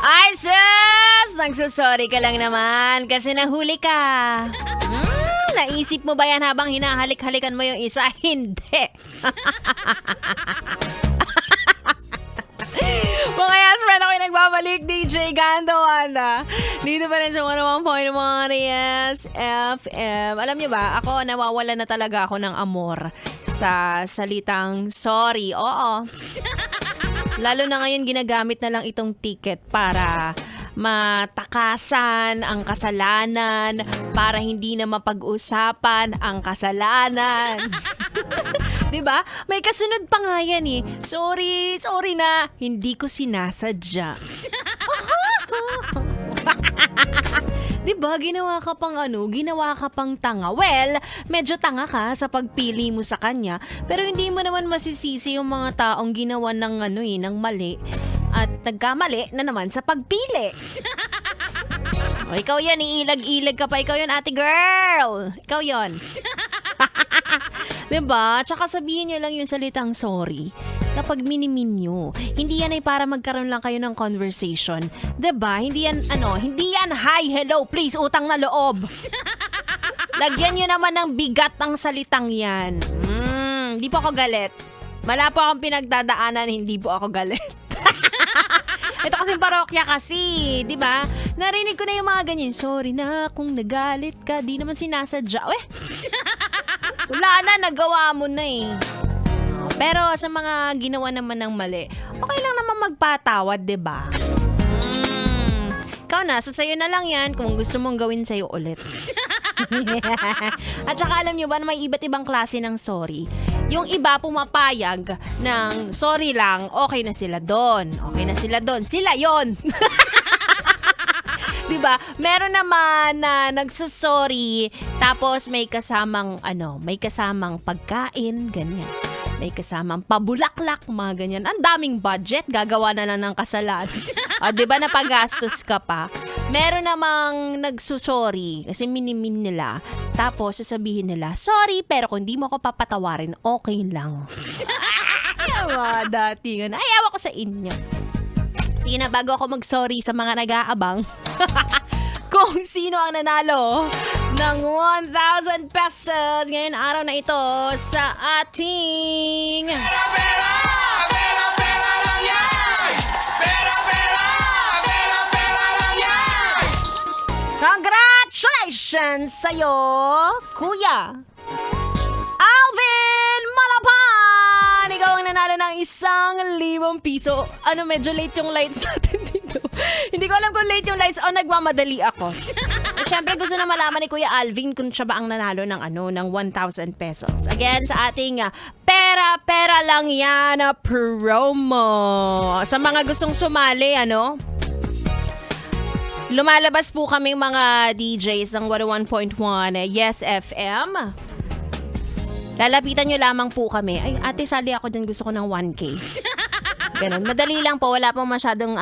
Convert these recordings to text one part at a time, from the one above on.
Ay, sus! Nagsusorry ka lang naman kasi nahuli ka. Naisip mo ba yan habang hinahalik-halikan mo yung isa? Hindi. Mga yes, friend, ako'y nagbabalik. DJ Gando, Anda. Dito pa rin sa 101.1 Yes FM. Alam niyo ba, ako nawawala na talaga ako ng amor sa salitang sorry. Oo. Lalo na ngayon ginagamit na lang itong ticket para matakasan ang kasalanan, para hindi na mapag-usapan ang kasalanan. 'Di ba? May kasunod pa nga yan eh. Sorry na, hindi ko sinasadya. 'Di ba? Ginawa ka pang tanga. Well, medyo tanga ka sa pagpili mo sa kanya, pero hindi mo naman masisisi yung mga taong ginawa ng mali at nagkamali na naman sa pagpili. O, ikaw yan, iilag-ilag ka pa. Ikaw yan, ate girl. Ikaw yon. Diba? Tsaka sabihin nyo lang yung salitang sorry kapag minimin nyo. Hindi yan ay para magkaroon lang kayo ng conversation. Diba? Hindi yan hi, hello, please, utang na loob. Lagyan nyo naman ng bigat ang salitang yan. Hindi po ako galit. Wala po akong pinagdadaanan, hindi po ako galit. Ito kasing parokya kasi, di ba? Narinig ko na yung mga ganyan. Sorry na kung nagalit ka, di naman sinasadya. Wala na, nagawa mo na eh. Pero sa mga ginawa naman ng mali, okay lang naman magpatawad, di ba? Ikaw na, sayo na lang yan kung gusto mong gawin sa'yo ulit. At saka alam nyo ba na may iba't ibang klase ng sorry? Yung iba pumapayag ng sorry lang, okay na sila doon. Okay na sila doon. Sila yon. Diba? Meron naman na nagsusorry tapos may kasamang pagkain, ganyan. May kasamang pabulaklak, mga ganyan. Ang daming budget, gagawa na lang ng kasalanan. Diba napagastos ka pa? Meron namang nagsusorry kasi minimin nila. Tapos sasabihin nila, sorry, pero kung di mo ako papatawarin, okay lang. Mga datingan. Ayaw ako sa inyo. Sige na, bago ako mag-sorry sa mga nag-aabang. Kung sino ang nanalo ng 1,000 pesos ngayon araw na ito sa ating Pera lang yan! Pera lang yan! Congratulations sa'yo, Kuya Alvin Malapan! Ikaw ang nanalo ng 1,000 piso. Medyo late yung lights natin dito. Hindi ko alam kung late yung lights o nagmamadali ako. Siyempre gusto na malaman ni Kuya Alvin kung siya ba ang nanalo ng 1,000 pesos. Again, sa ating pera lang yan promo. Sa mga gustong sumali, lumalabas po kaming mga DJs ng 101.1 Yes FM. Lalapitan nyo lamang po kami. Ay, ate, sali ako dyan. Gusto ko ng 1K. Ganun. Madali lang po. Walang masyadong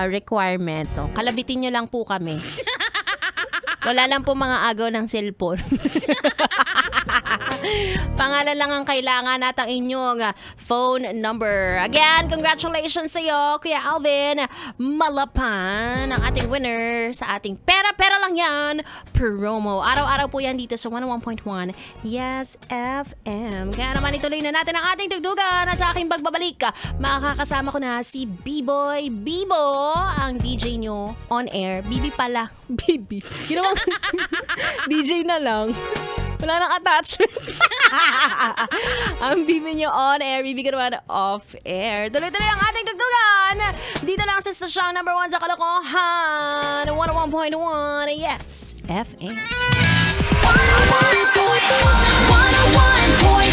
requirement. No? Kalabitin nyo lang po kami. Wala lang po mga agaw ng cellphone. Pangalan lang ang kailangan at ang inyong phone number. Again, congratulations sa iyo, Kuya Alvin Malapan, ang ating winner sa ating pera lang yan promo. Araw-araw po yan dito sa 101.1 Yes FM. Kaya naman ituloy na natin ang ating tugtugan at sa aking pagbabalik, makakasama ko na si B-Boy Bibo, ang DJ nyo on air. Bibi pala. Bibi. Ginawang DJ na lang. Wala nang attachment. Ang bibi nyo on air, bibi ka naman off air. Tuloy-tuloy ang ating tugtugan. Dito lang sa stasyon number 1 sa kalokohan. 101.1 Yes FM. 101.1